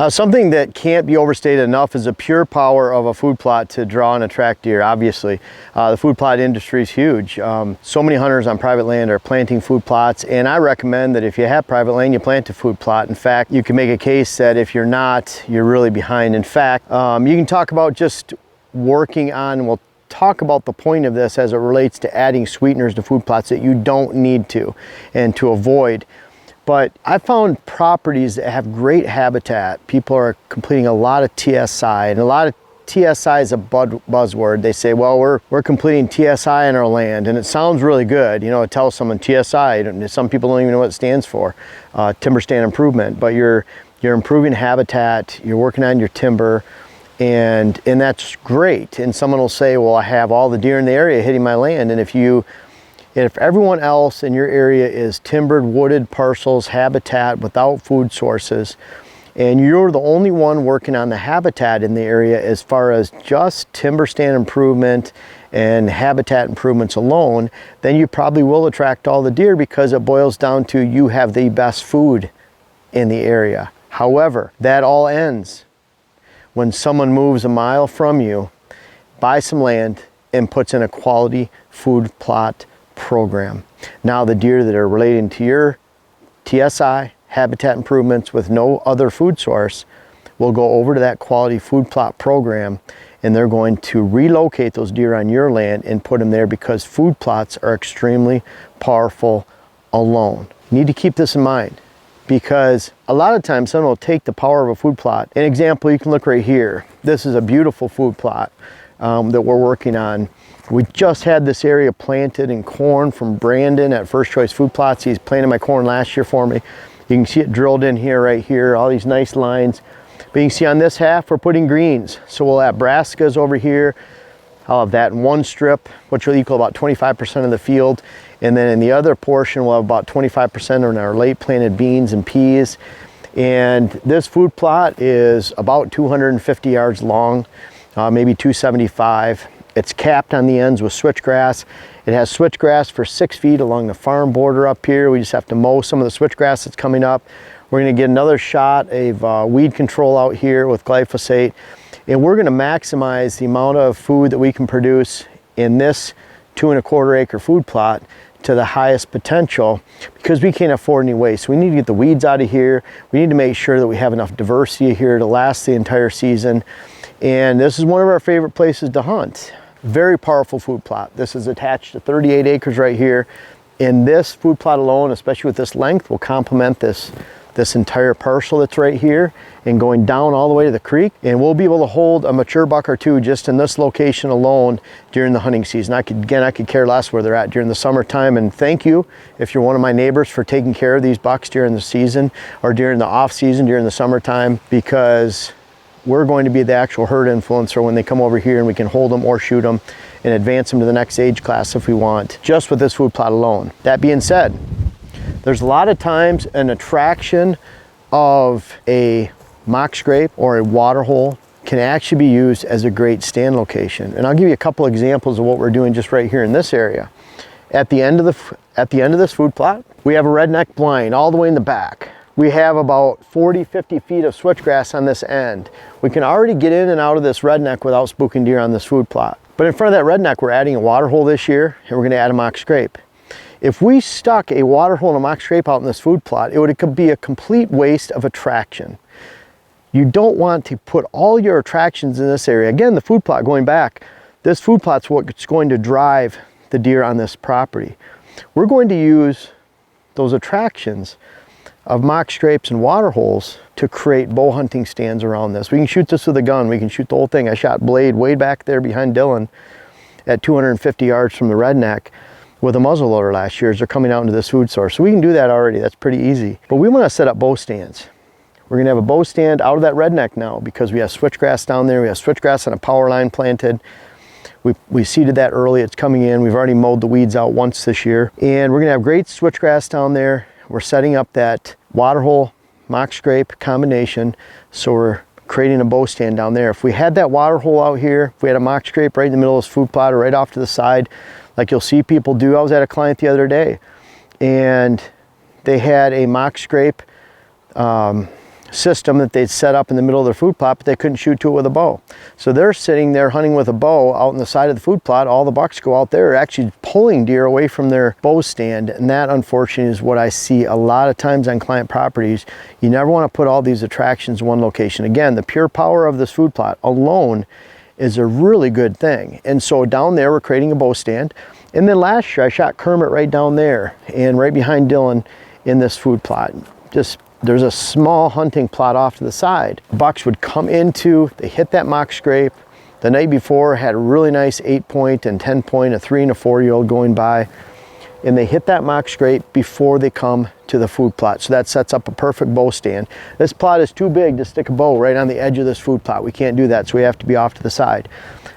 Something that can't be overstated enough is the pure power of a food plot to draw and attract deer. Obviously, the food plot industry is huge. So many hunters on private land are planting food plots, and I recommend that if you have private land, you plant a food plot. In fact, you can make a case that if you're not, you're really behind. In fact, you can talk about just working on, we'll talk about the point of this as it relates to adding sweeteners to food plots that you don't need to and to avoid. But I found properties that have great habitat. People are completing a lot of TSI, and a lot of TSI is a buzzword. They say, well, we're completing TSI on our land, and it sounds really good. You know, it tells someone TSI. Some people don't even know what it stands for, timber stand improvement. But you're improving habitat. You're working on your timber, and that's great. And someone will say, well, I have all the deer in the area hitting my land, and if everyone else in your area is timbered, wooded parcels, habitat without food sources, and you're the only one working on the habitat in the area as far as just timber stand improvement and habitat improvements alone, then you probably will attract all the deer, because it boils down to you have the best food in the area. However, that all ends when someone moves a mile from you, buys some land, and puts in a quality food plot program. Now the deer that are relating to your TSI habitat improvements with no other food source will go over to that quality food plot program, and they're going to relocate those deer on your land and put them there, because food plots are extremely powerful alone. You need to keep this in mind, because a lot of times someone will take the power of a food plot. An example, you can look right here. This is a beautiful food plot that we're working on. We just had this area planted in corn from Brandon at First Choice Food Plots. He's planted my corn last year for me. You can see it drilled in here, right here, all these nice lines. But you can see on this half, we're putting greens. So we'll have brassicas over here. I'll have that in one strip, which will equal about 25% of the field. And then in the other portion, we'll have about 25% on our late planted beans and peas. And this food plot is about 250 yards long, maybe 275. It's capped on the ends with switchgrass. It has switchgrass for 6 feet along the farm border up here. We just have to mow some of the switchgrass that's coming up. We're gonna get another shot of weed control out here with glyphosate. And we're gonna maximize the amount of food that we can produce in this 2¼ acre food plot to the highest potential, because we can't afford any waste. We need to get the weeds out of here. We need to make sure that we have enough diversity here to last the entire season. And this is one of our favorite places to hunt. Very powerful food plot. This is attached to 38 acres right here. And this food plot alone, especially with this length, will complement this entire parcel that's right here and going down all the way to the creek. And we'll be able to hold a mature buck or two just in this location alone during the hunting season. I could care less where they're at during the summertime. And thank you if you're one of my neighbors for taking care of these bucks during the season or during the off season, during the summertime, because we're going to be the actual herd influencer when they come over here, and we can hold them or shoot them and advance them to the next age class if we want, just with this food plot alone. That being said, there's a lot of times an attraction of a mock scrape or a water hole can actually be used as a great stand location. And I'll give you a couple examples of what we're doing just right here in this area. At the end of this food plot, we have a redneck blind all the way in the back. We have about 40, 50 feet of switchgrass on this end. We can already get in and out of this redneck without spooking deer on this food plot. But in front of that redneck, we're adding a water hole this year, and we're gonna add a mock scrape. If we stuck a water hole and a mock scrape out in this food plot, it would be a complete waste of attraction. You don't want to put all your attractions in this area. Again, the food plot, going back, this food plot's what's going to drive the deer on this property. We're going to use those attractions of mock scrapes and water holes to create bow hunting stands around this. We can shoot this with a gun. We can shoot the whole thing. I shot Blade way back there behind Dylan at 250 yards from the redneck with a muzzleloader last year as they're coming out into this food source. So we can do that already. That's pretty easy. But we want to set up bow stands. We're gonna have a bow stand out of that redneck now, because we have switchgrass down there. We have switchgrass on a power line planted. We seeded that early. It's coming in. We've already mowed the weeds out once this year. And we're gonna have great switchgrass down there. We're setting up that water hole, mock scrape combination. So we're creating a bow stand down there. If we had that water hole out here, if we had a mock scrape right in the middle of this food plot or right off to the side, like you'll see people do. I was at a client the other day, and they had a mock scrape system that they'd set up in the middle of their food plot, but they couldn't shoot to it with a bow. So they're sitting there hunting with a bow out on the side of the food plot. All the bucks go out there actually pulling deer away from their bow stand. And that, unfortunately, is what I see a lot of times on client properties. You never want to put all these attractions in one location. Again, the pure power of this food plot alone is a really good thing. And so down there, we're creating a bow stand. And then last year, I shot Kermit right down there and right behind Dylan in this food plot. There's a small hunting plot off to the side. Bucks would come into, they hit that mock scrape. The night before had a really nice 8-point and 10-point, a 3 and a 4-year-old going by. And they hit that mock scrape before they come to the food plot. So that sets up a perfect bow stand. This plot is too big to stick a bow right on the edge of this food plot. We can't do that, so we have to be off to the side.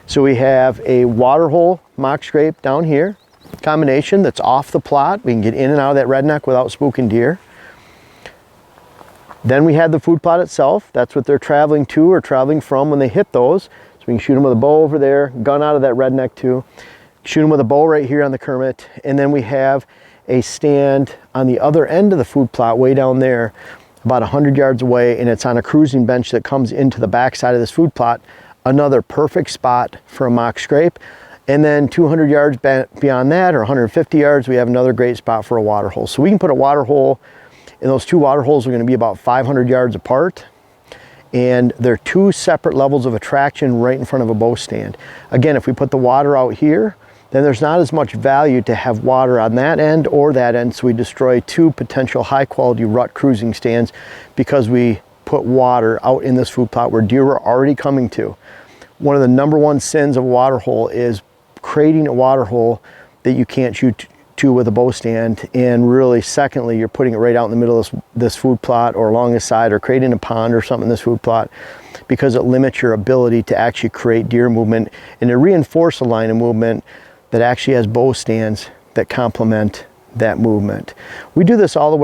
So we have a waterhole mock scrape down here, combination that's off the plot. We can get in and out of that redneck without spooking deer. Then we had the food plot itself. That's what they're traveling to or traveling from when they hit those. So we can shoot them with a bow over there, gun out of that redneck too. Shoot them with a bow right here on the Kermit. And then we have a stand on the other end of the food plot way down there, about 100 yards away, and it's on a cruising bench that comes into the back side of this food plot. Another perfect spot for a mock scrape. And then 200 yards beyond that, or 150 yards, we have another great spot for a water hole. So we can put a water hole, and those two water holes are going to be about 500 yards apart. And they're two separate levels of attraction right in front of a bow stand. Again, if we put the water out here, then there's not as much value to have water on that end or that end, so we destroy two potential high quality rut cruising stands because we put water out in this food plot where deer are already coming to. One of the #1 sins of a water hole is creating a water hole that you can't shoot to with a bow stand, and really secondly, you're putting it right out in the middle of this food plot or along the side or creating a pond or something in this food plot, because it limits your ability to actually create deer movement and to reinforce a line of movement that actually has bow stands that complement that movement. We do this all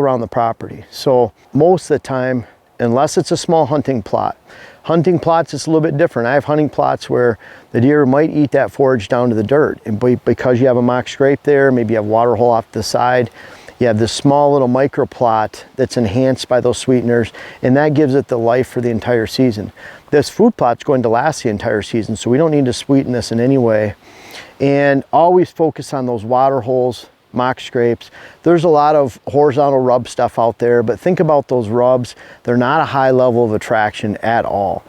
around the property. So most of the time, unless it's a small hunting plot, hunting plots is a little bit different. I have hunting plots where the deer might eat that forage down to the dirt, and because you have a mock scrape there, maybe you have water hole off to the side, you have this small little micro plot that's enhanced by those sweeteners, and that gives it the life for the entire season. This food plot's going to last the entire season, so we don't need to sweeten this in any way. And always focus on those water holes, mock scrapes. There's a lot of horizontal rub stuff out there, but think about those rubs. They're not a high level of attraction at all.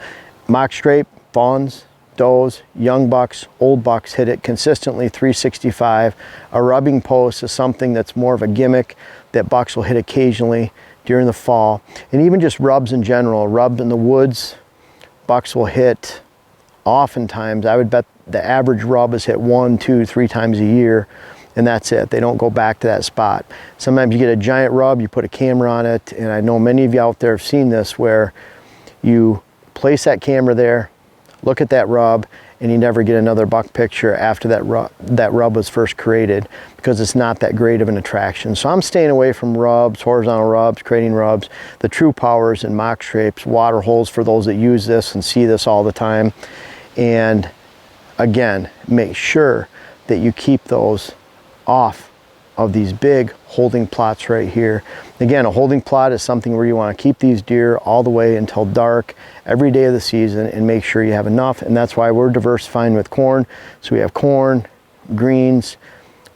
Mock scrape, fawns, does, young bucks, old bucks hit it consistently 365. A rubbing post is something that's more of a gimmick that bucks will hit occasionally during the fall. And even just rubs in general, rubs in the woods, bucks will hit oftentimes. I would bet the average rub is hit 1, 2, 3 times a year, and that's it. They don't go back to that spot. Sometimes you get a giant rub, you put a camera on it, and I know many of you out there have seen this, where you place that camera there, look at that rub, and you never get another buck picture after that rub was first created, because it's not that great of an attraction. So I'm staying away from rubs, horizontal rubs, creating rubs. The true powers in mock scrapes, water holes for those that use this and see this all the time. And again, make sure that you keep those off of these big holding plots right here. Again, a holding plot is something where you want to keep these deer all the way until dark every day of the season and make sure you have enough. And that's why we're diversifying with corn. So we have corn, greens,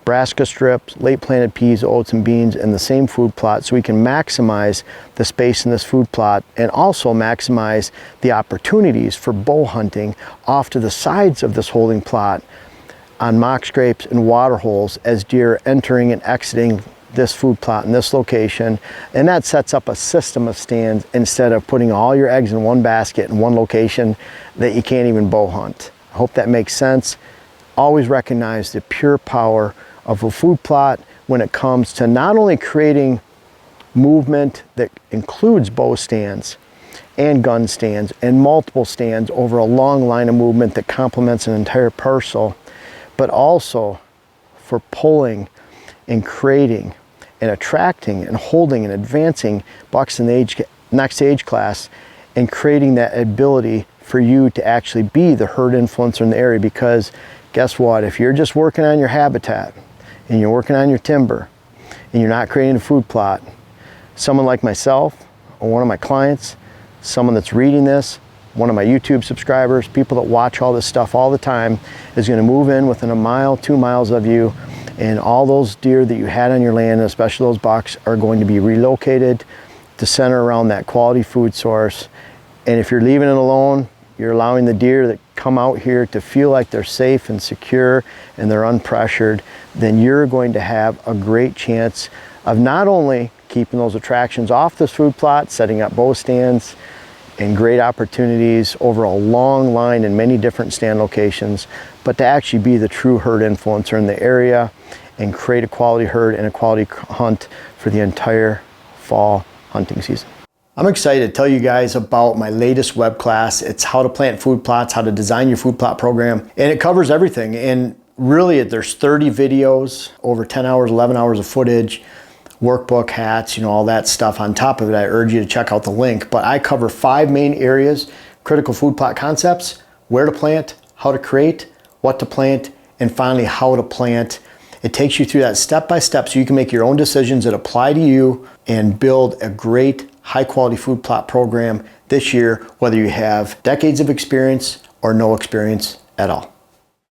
brassica strips, late planted peas, oats, and beans in the same food plot, so we can maximize the space in this food plot and also maximize the opportunities for bow hunting off to the sides of this holding plot on mock scrapes and water holes as deer entering and exiting this food plot in this location. And that sets up a system of stands instead of putting all your eggs in one basket in one location that you can't even bow hunt. I hope that makes sense. Always recognize the pure power of a food plot when it comes to not only creating movement that includes bow stands and gun stands and multiple stands over a long line of movement that complements an entire parcel, but also for pulling and creating and attracting and holding and advancing bucks in the next age class, and creating that ability for you to actually be the herd influencer in the area. Because guess what? If you're just working on your habitat and you're working on your timber and you're not creating a food plot, someone like myself or one of my clients, someone that's reading this, one of my YouTube subscribers, people that watch all this stuff all the time, is going to move in within a mile, 2 miles of you, and all those deer that you had on your land, especially those bucks, are going to be relocated to center around that quality food source. And if you're leaving it alone, you're allowing the deer that come out here to feel like they're safe and secure and they're unpressured, then you're going to have a great chance of not only keeping those attractions off this food plot, setting up bow stands, and great opportunities over a long line in many different stand locations, but to actually be the true herd influencer in the area and create a quality herd and a quality hunt for the entire fall hunting season. I'm excited to tell you guys about my latest web class. It's how to plant food plots, how to design your food plot program, and it covers everything. And really, there's 30 videos, over 10 hours, 11 hours of footage, workbook, hats, all that stuff. On top of it, I urge you to check out the link. But I cover 5 main areas: critical food plot concepts, where to plant, how to create, what to plant, and finally how to plant. It takes you through that step by step so you can make your own decisions that apply to you and build a great high quality food plot program this year, whether you have decades of experience or no experience at all.